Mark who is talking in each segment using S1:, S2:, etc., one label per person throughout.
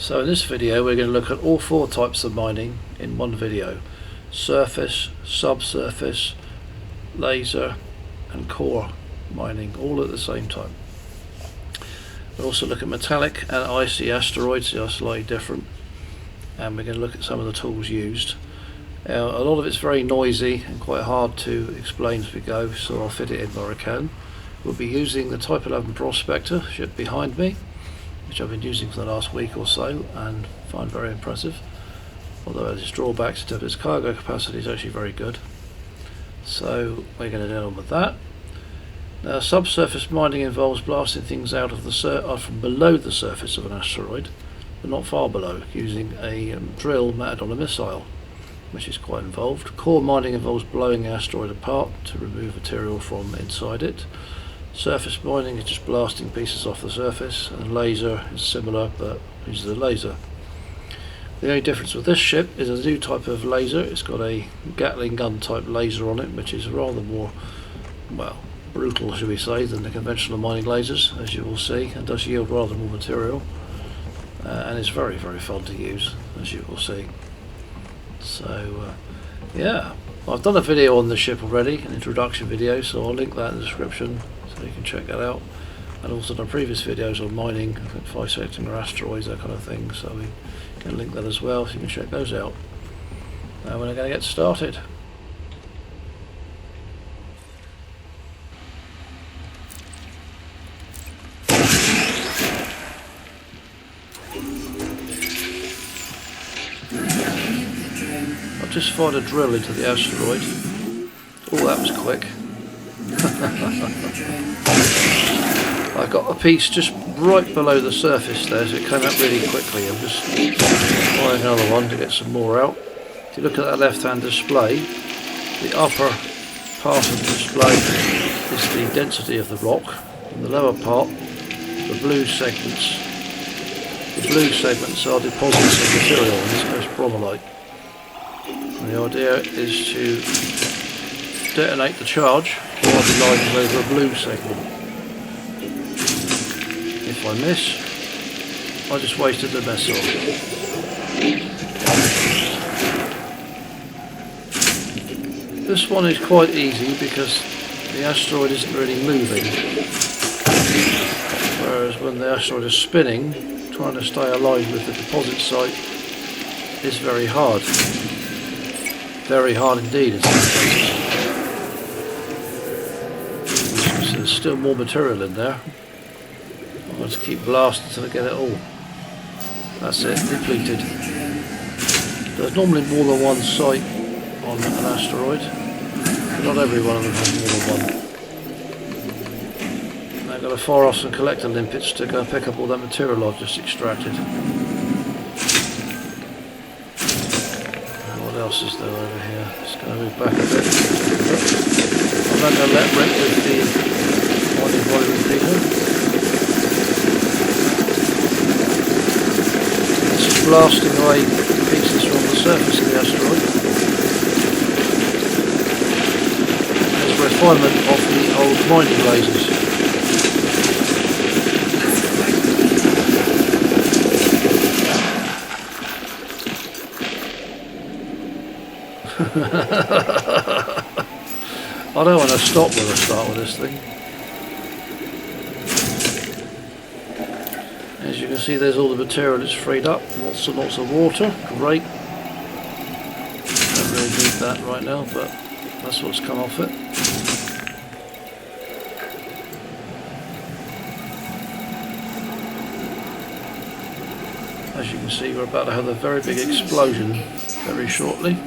S1: So in this video we're going to look at all four types of mining in one video: surface, subsurface, laser and core mining, all at the same time. We'll also look at metallic and icy asteroids. They are slightly different, and we're going to look at some of the tools used. A lot of it's very noisy and quite hard to explain as we go, so I'll fit it in where I can. We'll be using the Type 11 Prospector ship behind me, which I've been using for the last week or so and find very impressive, although it has its drawbacks in terms of its cargo capacity is actually very good. So we're going to deal with that. Now, subsurface mining involves blasting things out of from below the surface of an asteroid, but not far below, using a drill mounted on a missile, which is quite involved. Core mining involves blowing the asteroid apart to remove material from inside it. Surface mining is just blasting pieces off the surface, and laser is similar but uses a laser. The only difference with this ship is a new type of laser. It's got a Gatling gun type laser on it, which is rather more, well, brutal, shall we say, than the conventional mining lasers, as you will see, and does yield rather more material, and it's very, very fun to use, as you will see. So yeah, I've done a video on the ship already, an introduction video, so I'll link that in the description so you can check that out, and also done previous videos on mining, bisecting or asteroids, that kind of thing, so we can link that as well so you can check those out. Now we're going to get started. I've just fired a drill into the asteroid. Oh, that was quick. I got a piece just right below the surface there, so it came out really quickly. I'm just firing another one to get some more out. If you look at that left-hand display, the upper part of the display is the density of the rock, and the lower part, the blue segments. The blue segments are deposits of material, in this case bromellite. And the idea is to detonate the charge while the line is over a blue segment. If I miss, I just wasted the missile. This one is quite easy because the asteroid isn't really moving, whereas when the asteroid is spinning, trying to stay aligned with the deposit site is very hard. Very hard indeed in some cases. There's still more material in there. I'm going to keep blasting until I get it all. That's it, depleted. There's normally more than one site on an asteroid, but not every one of them has more than one. Now I've got to fire off some collector limpets to go and pick up all that material I've just extracted. What else is there over here? Just going to move back a bit. I'm not going to let rip with the mining volume people. It's blasting away pieces from the surface of the asteroid. There's a refinement of the old mining lasers. I don't want to stop when I start with this thing. As you can see, there's all the material that's freed up. Lots and lots of water. Great. Don't really need that right now, but that's what's come off it. As you can see, we're about to have a very big explosion very shortly.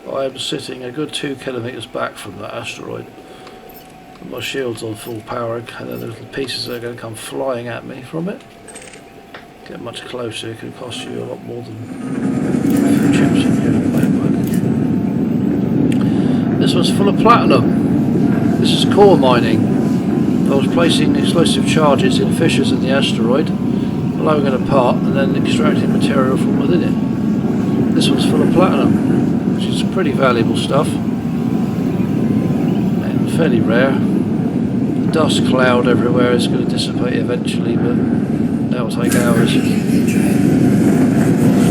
S1: I am sitting a good 2 kilometres back from that asteroid. My shield's on full power, and then the little pieces are going to come flying at me from it. Get much closer, it could cost you a lot more than a few chips in your paintwork. This one's full of platinum. This is core mining. I was placing explosive charges in fissures in the asteroid, blowing it apart and then extracting material from within it. This one's full of platinum, which is pretty valuable stuff and fairly rare. The dust cloud everywhere is going to dissipate eventually, but that will take hours.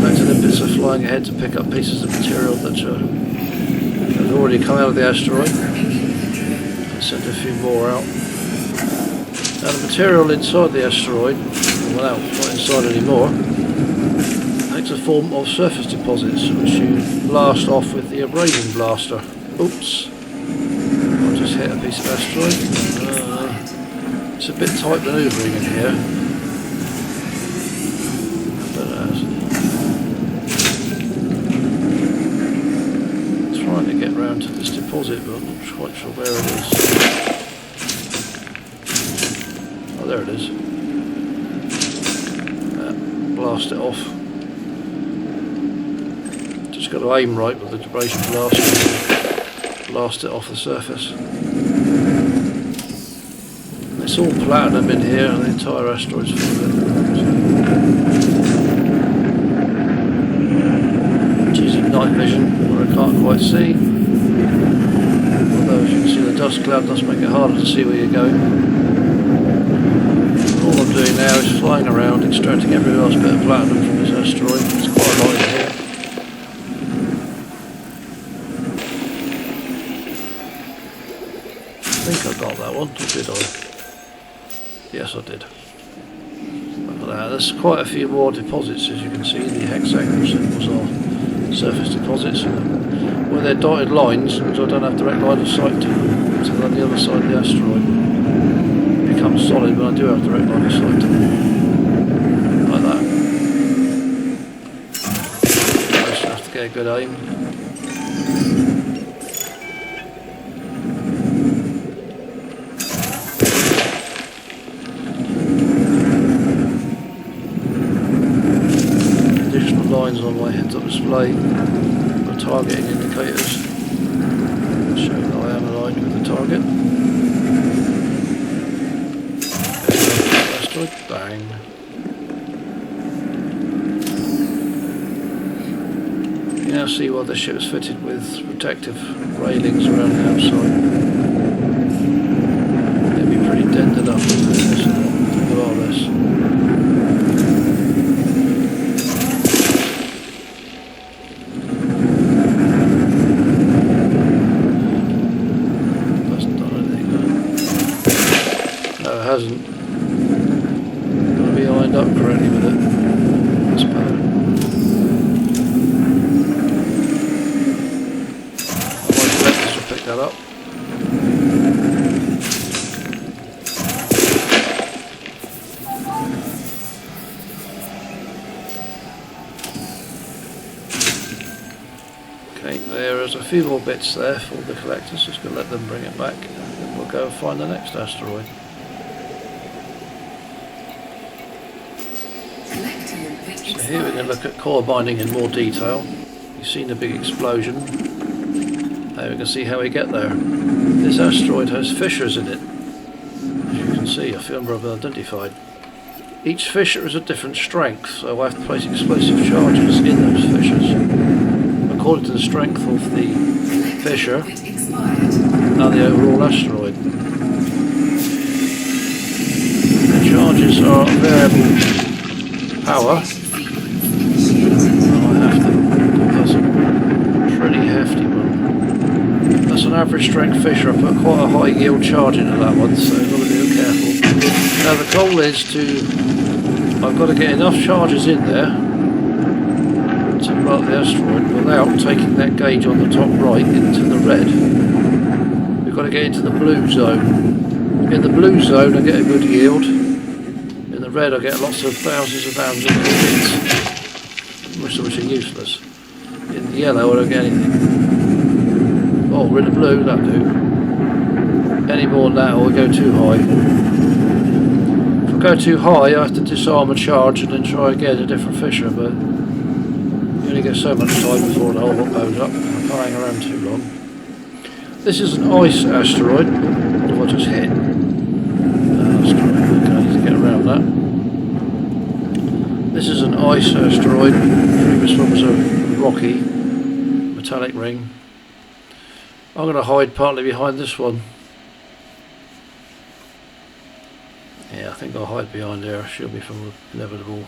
S1: Back to the bits are flying ahead to pick up pieces of material that have already come out of the asteroid. I'll send a few more out. Now the material inside the asteroid, well, not inside anymore, takes a form of surface deposits which you blast off with the abrasion blaster. Oops, I just hit a piece of asteroid. It's a bit tight manoeuvring in here. Trying to get round to this deposit, but I'm not quite sure where it is. Oh, there it is. Blast it off. Just got to aim right with the abrasion blast. Blast it off the surface. It's all platinum in here, and the entire asteroid's full of it. Using night vision, where I can't quite see. Although, as you can see, the dust cloud does make it harder to see where you're going. All I'm doing now is flying around, extracting every last bit of platinum from this asteroid. It's quite a lot in here. I think I got that one, or did I? Yes, I did. Look at that. There's quite a few more deposits, as you can see. The hexagonal symbols are surface deposits. Where they're dotted lines, which I don't have direct line of sight to them, so on the other side of the asteroid. Becomes solid, but I do have direct line of sight to them. Like that. I just have to get a good aim. Additional lines on my heads-up display for targeting indicators. Show that I am aligned with the target. Bang. You now see why the ship's fitted with protective railings around the outside. They'd be pretty dented up with this. Look at all this. Hasn't done anything, no, it hasn't. Lined up correctly with it. That's better. I might let this will pick that up. Okay, there's a few more bits there for the collectors. Just going to let them bring it back, and then we'll go and find the next asteroid. So here we're going to look at core binding in more detail. You've seen the big explosion. Now we can see how we get there. This asteroid has fissures in it. As you can see, a few number of them identified. Each fissure is a different strength, so I have to place explosive charges in those fissures. According to the strength of the fissure and the overall asteroid. The charges are variable power. That's a pretty hefty one. That's an average strength fissure. I put quite a high yield charge into that one, so I've got to be careful. Now the goal is I've got to get enough charges in there to blow up the asteroid without taking that gauge on the top right into the red. We've got to get into the blue zone. In the blue zone I get a good yield. In the red I get lots of thousands of pounds in bits, most of which are useless. In the yellow I don't get anything. Oh, we're in the blue, that'll do. Any more than that or we go too high. If I go too high I have to disarm a charge and then try again a different fissure, but you only get so much time before the whole lot goes up. I can't hang around too long. This is an ice asteroid. What I just hit. Asteroid. Okay, to get around that. This is an ice asteroid. The previous one was a rocky metallic ring. I'm going to hide partly behind this one. Yeah, I think I'll hide behind there. Shield me from an inevitable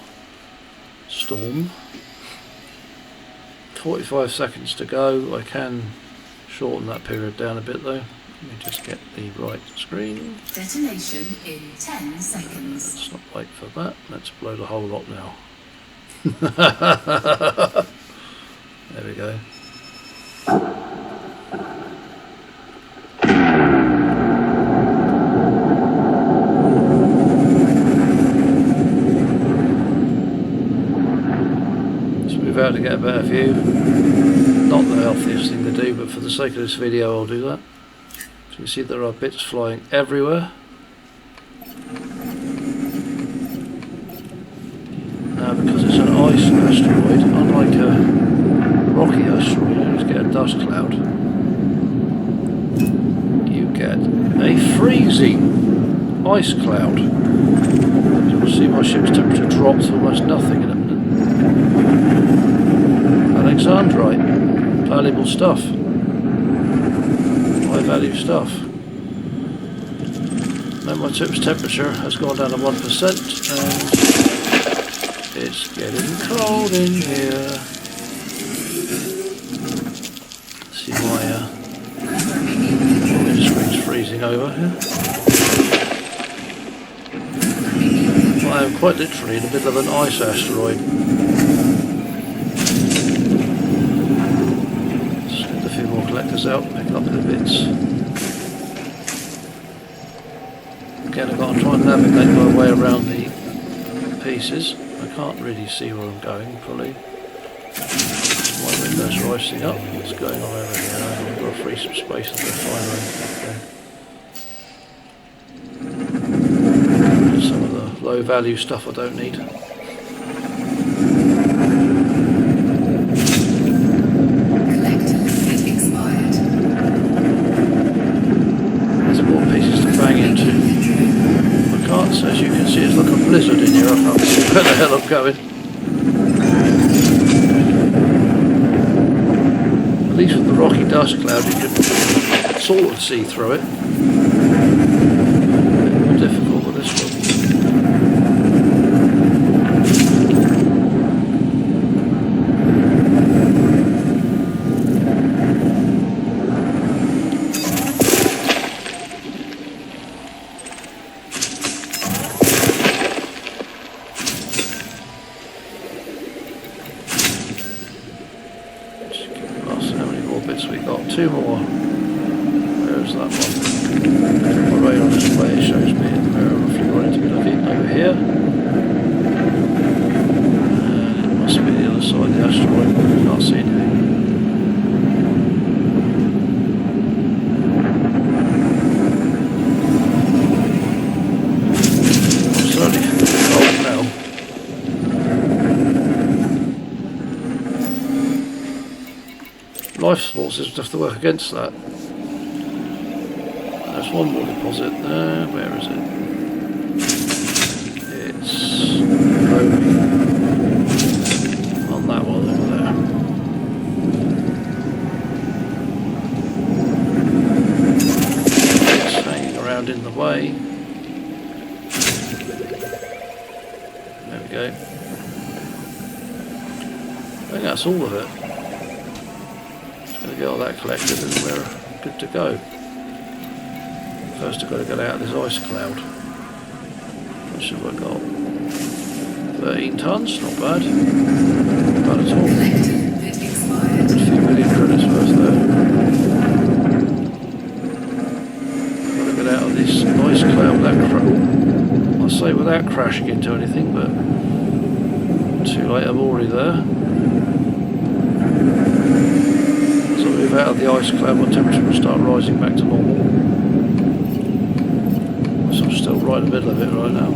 S1: storm. 45 seconds to go. I can shorten that period down a bit though. Let me just get the right screen.
S2: Detonation in 10 seconds.
S1: Let's not wait for that. Let's blow the whole lot now. There we go. Let's move out to get a better view. Not the healthiest thing to do, but for the sake of this video I'll do that. So you see there are bits flying everywhere. Now because it's an ice asteroid, unlike a rocky asteroid, you just get a dust cloud. You get a freezing ice cloud. You'll see my ship's temperature drop to almost nothing in a minute. Alexandrite, valuable stuff. High value stuff. Now my ship's temperature has gone down to 1% and it's getting cold in here. Let's see why the screen's freezing over here. I am quite literally in the middle of an ice asteroid. Let's get a few more collectors out, pick up the bits. Again, I've got to try and navigate my way around the pieces. I can't really see where I'm going, probably. My windows are icing up. What's going on over here? I've got to free some space in the refinery. Okay. Some of the low value stuff I don't need. There's more pieces to bang into. So as you can see, it's like a blizzard in here. I can't see where the hell I'm going. At least with the rocky dust cloud you can sort of see through it. A bit more difficult with this one. Two more. There's that one. My radar display shows me where roughly I need to be looking. Over here. And it must be the other side of the asteroid. Can't see anything. I'm slowly feeling cold now. Life forces have to work against that. There's one more deposit there. Where is it? It's over on that one over there. It's hanging around in the way. There we go. I think that's all of it. Get all that collected and we're good to go. First I've got to get out of this ice cloud. What should I got? 13 tonnes, not bad. Not bad at all. A few million credits worth there. Got to get out of this ice cloud. I'll say without crashing into anything, but too late, I'm already there. Move out of the ice cloud, my temperature will start rising back to normal. So I'm still right in the middle of it right now.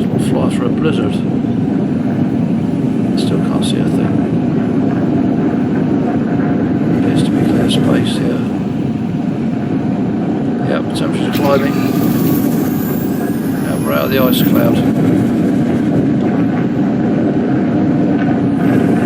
S1: So I'll fly through a blizzard. Still can't see a thing. here. Yep, temperature's climbing. And we're out of the ice cloud.